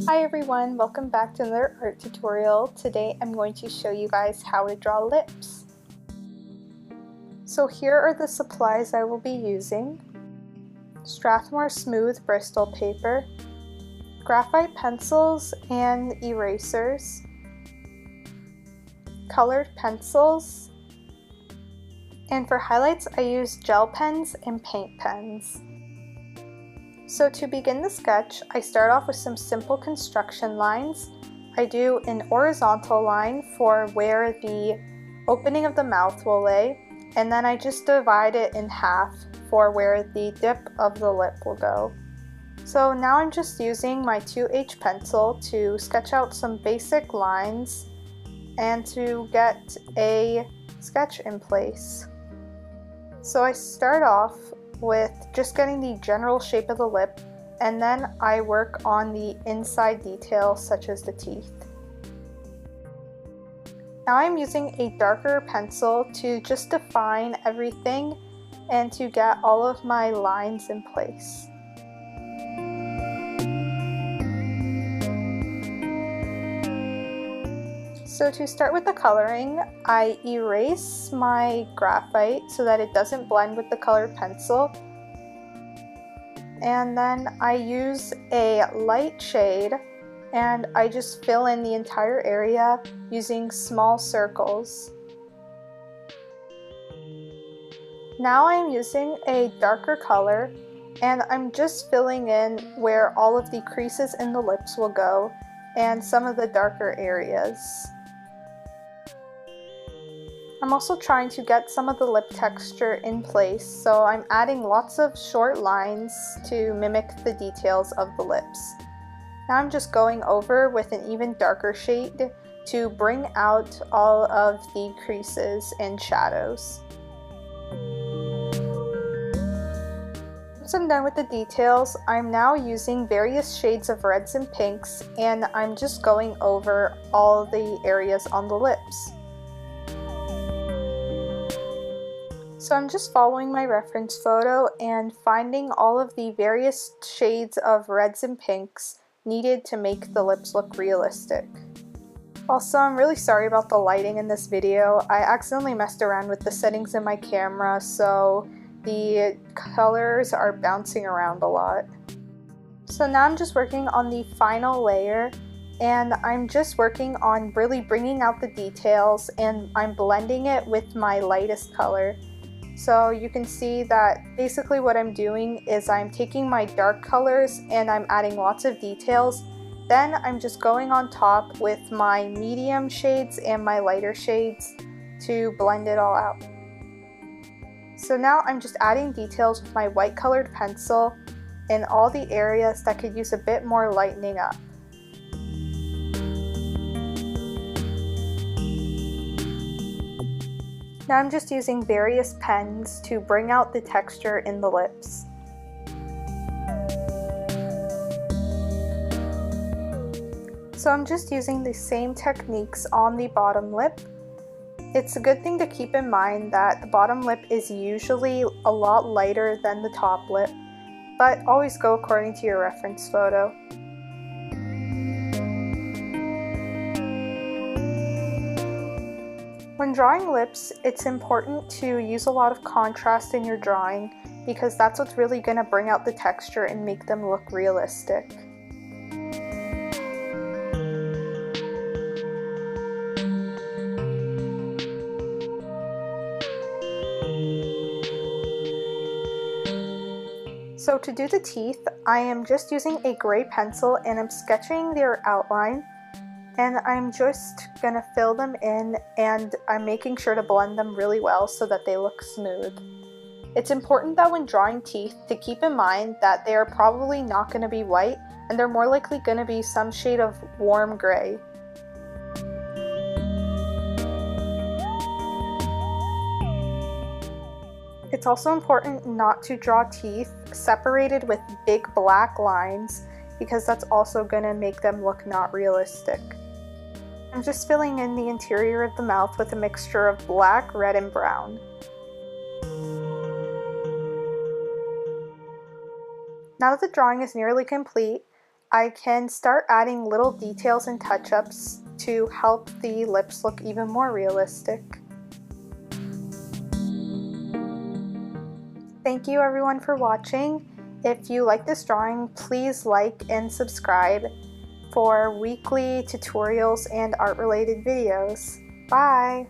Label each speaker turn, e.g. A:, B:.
A: Hi everyone, welcome back to another art tutorial. Today I'm going to show you guys how to draw lips. So here are the supplies I will be using. Strathmore Smooth Bristol paper, graphite pencils and erasers, colored pencils, and for highlights I use gel pens and paint pens. So to begin the sketch, I start off with some simple construction lines. I do an horizontal line for where the opening of the mouth will lay, and then I just divide it in half for where the dip of the lip will go. So now I'm just using my 2H pencil to sketch out some basic lines and to get a sketch in place. So I start off with just getting the general shape of the lip, and then I work on the inside details such as the teeth. Now I'm using a darker pencil to just define everything and to get all of my lines in place. So to start with the coloring, I erase my graphite so that it doesn't blend with the colored pencil. And then I use a light shade and I just fill in the entire area using small circles. Now I'm using a darker color and I'm just filling in where all of the creases in the lips will go and some of the darker areas. I'm also trying to get some of the lip texture in place, so I'm adding lots of short lines to mimic the details of the lips. Now I'm just going over with an even darker shade to bring out all of the creases and shadows. Once I'm done with the details, I'm now using various shades of reds and pinks, and I'm just going over all the areas on the lips. So I'm just following my reference photo and finding all of the various shades of reds and pinks needed to make the lips look realistic. Also, I'm really sorry about the lighting in this video. I accidentally messed around with the settings in my camera, so the colors are bouncing around a lot. So now I'm just working on the final layer, and I'm just working on really bringing out the details, and I'm blending it with my lightest color. So you can see that basically what I'm doing is I'm taking my dark colors and I'm adding lots of details. Then I'm just going on top with my medium shades and my lighter shades to blend it all out. So now I'm just adding details with my white colored pencil in all the areas that could use a bit more lightening up. Now I'm just using various pens to bring out the texture in the lips. So I'm just using the same techniques on the bottom lip. It's a good thing to keep in mind that the bottom lip is usually a lot lighter than the top lip, but always go according to your reference photo. When drawing lips, it's important to use a lot of contrast in your drawing because that's what's really going to bring out the texture and make them look realistic. So to do the teeth, I am just using a gray pencil and I'm sketching their outline. And I'm just gonna fill them in, and I'm making sure to blend them really well so that they look smooth. It's important that when drawing teeth to keep in mind that they are probably not gonna be white and they're more likely gonna be some shade of warm gray. It's also important not to draw teeth separated with big black lines because that's also gonna make them look not realistic. I'm just filling in the interior of the mouth with a mixture of black, red, and brown. Now that the drawing is nearly complete, I can start adding little details and touch-ups to help the lips look even more realistic. Thank you everyone for watching. If you like this drawing, please like and subscribe for weekly tutorials and art-related videos. Bye!